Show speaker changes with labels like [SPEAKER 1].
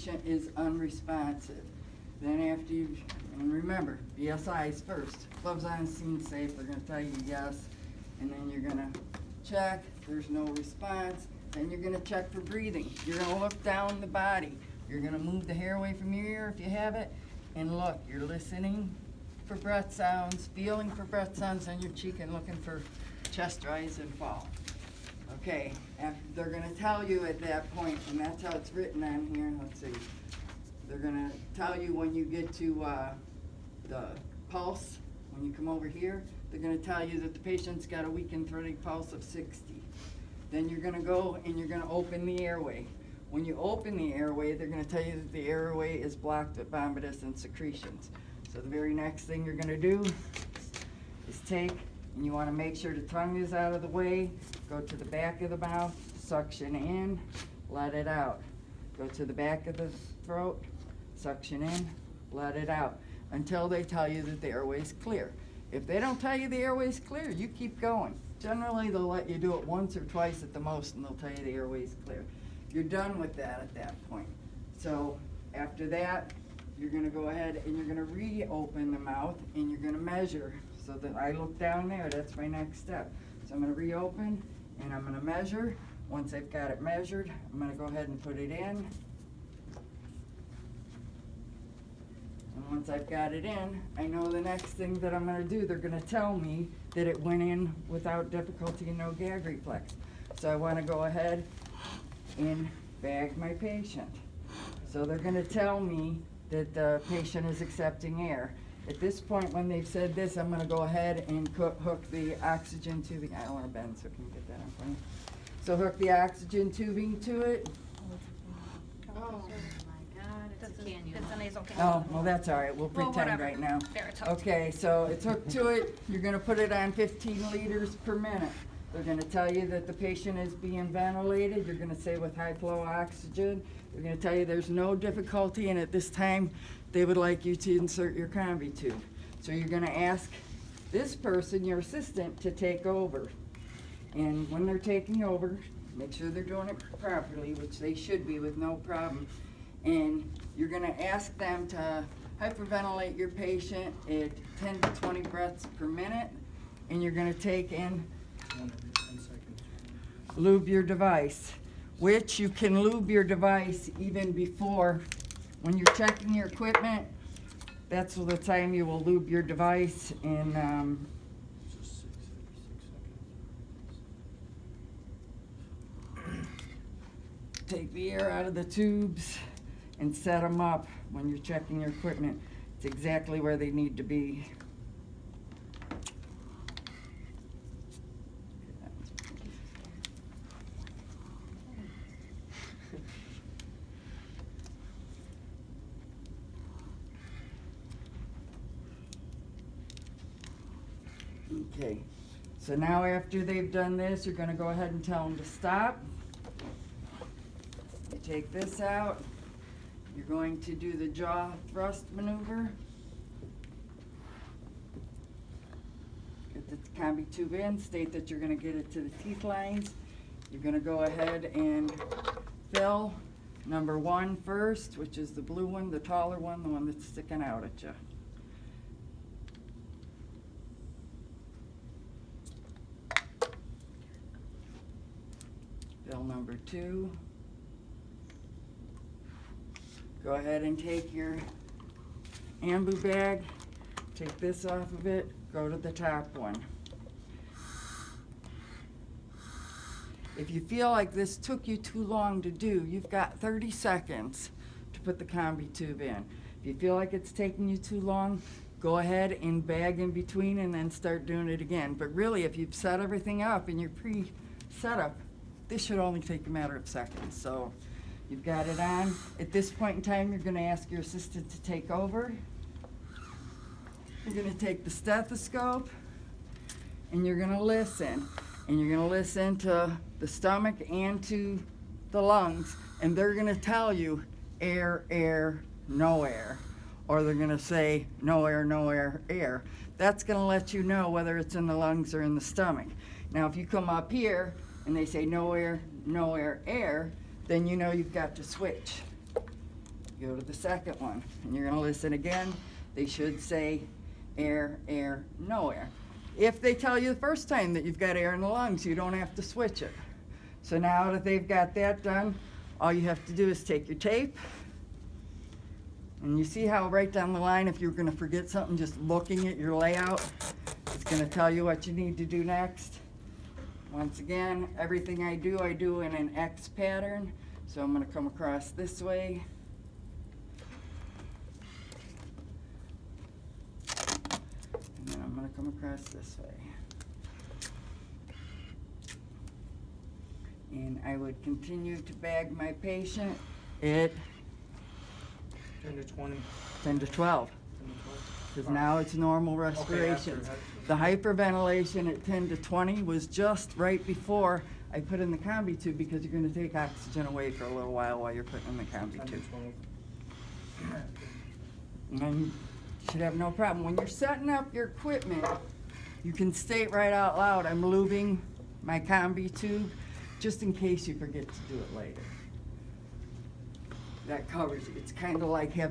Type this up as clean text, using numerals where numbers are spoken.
[SPEAKER 1] patient is unresponsive. Then after you, and remember, BSI's first. Gloves on, scene safe, they're gonna tell you yes. And then you're gonna check, there's no response. Then you're gonna check for breathing. You're gonna look down the body. You're gonna move the hair away from your ear if you have it. And look, you're listening for breath sounds, feeling for breath sounds on your cheek, and looking for chest rise and fall. Okay, they're gonna tell you at that point, and that's how it's written on here, let's see. They're gonna tell you when you get to the pulse, when you come over here, they're gonna tell you that the patient's got a weakened threading pulse of 60. Then you're gonna go and you're gonna open the airway. When you open the airway, they're gonna tell you that the airway is blocked with vomitus and secretions. So the very next thing you're gonna do is take, and you wanna make sure the tongue is out of the way, go to the back of the mouth, suction in, let it out. Go to the back of the throat, suction in, let it out, until they tell you that the airway's clear. If they don't tell you the airway's clear, you keep going. Generally, they'll let you do it once or twice at the most, and they'll tell you the airway's clear. You're done with that at that point. So after that, you're gonna go ahead and you're gonna reopen the mouth, and you're gonna measure. So that I look down there, that's my next step. So I'm gonna reopen, and I'm gonna measure. Once I've got it measured, I'm gonna go ahead and put it in. And once I've got it in, I know the next thing that I'm gonna do, they're gonna tell me that it went in without difficulty and no gag reflex. So I wanna go ahead and bag my patient. So they're gonna tell me that the patient is accepting air. At this point, when they've said this, I'm gonna go ahead and hook the oxygen tubing. I don't wanna bend, so can you get that on for me? So hook the oxygen tubing to it.
[SPEAKER 2] Oh my God, it's a cannula.
[SPEAKER 3] It's a nasal
[SPEAKER 1] Oh,
[SPEAKER 3] cannula.
[SPEAKER 1] well, that's all right, we'll
[SPEAKER 3] Well,
[SPEAKER 1] pretend
[SPEAKER 3] whatever.
[SPEAKER 1] right now.
[SPEAKER 3] There, it's hooked.
[SPEAKER 1] Okay, so it's hooked to it, you're gonna put it on 15 liters per minute. They're gonna tell you that the patient is being ventilated, you're gonna say with high flow oxygen. They're gonna tell you there's no difficulty, and at this time, they would like you to insert your combi tube. So you're gonna ask this person, your assistant, to take over. And when they're taking over, make sure they're doing it properly, which they should be with no problem. And you're gonna ask them to hyperventilate your patient at 10 to 20 breaths per minute. And you're gonna take in, lube your device, which you can lube your device even before, when you're checking your equipment, that's the time you will lube your device. And take the air out of the tubes and set them up when you're checking your equipment. It's exactly where they need to be. Okay, so now after they've done this, you're gonna go ahead and tell them to stop. You take this out. You're going to do the jaw thrust maneuver. Get the combi tube in, state that you're gonna get it to the teeth lines. You're gonna go ahead and fill number 1 first, which is the blue one, the taller one, the one that's sticking out at you. Fill number 2. Go ahead and take your ambu bag, take this off of it, go to the top one. If you feel like this took you too long to do, you've got 30 seconds to put the combi tube in. If you feel like it's taking you too long, go ahead and bag in between and then start doing it again. But really, if you've set everything up and you're pre-setup, this should only take a matter of seconds. So you've got it on. At this point in time, you're gonna ask your assistant to take over. You're gonna take the stethoscope and you're gonna listen. And you're gonna listen to the stomach and to the lungs. And they're gonna tell you air, air, no air. Or they're gonna say no air, no air, air. That's gonna let you know whether it's in the lungs or in the stomach. Now, if you come up here and they say no air, air, then you know you've got to switch. Go to the second one, and you're gonna listen again. They should say air, air, no air. If they tell you the first time that you've got air in the lungs, you don't have to switch it. So now that they've got that done, all you have to do is take your tape, and you see how right down the line, if you're gonna forget something, just looking at your layout, it's gonna tell you what you need to do next. Once again, everything I do in an X pattern. So I'm gonna come across this way. And then I'm gonna come across this way. And I would continue to bag my patient at
[SPEAKER 3] 10 to 20.
[SPEAKER 1] 10 to 12.
[SPEAKER 3] 10 to 12.
[SPEAKER 1] Because now it's normal respiration. The hyperventilation at 10 to 20 was just right before I put in the combi tube, because you're going to take oxygen away for a little while you're putting in the
[SPEAKER 3] 10
[SPEAKER 1] combi
[SPEAKER 3] to
[SPEAKER 1] tube.
[SPEAKER 3] 12.
[SPEAKER 1] And you should have no problem. When you're setting up your equipment, you can state right out loud, I'm lubing my combi tube, just in case you forget to do it later. That covers it. It's kind of like having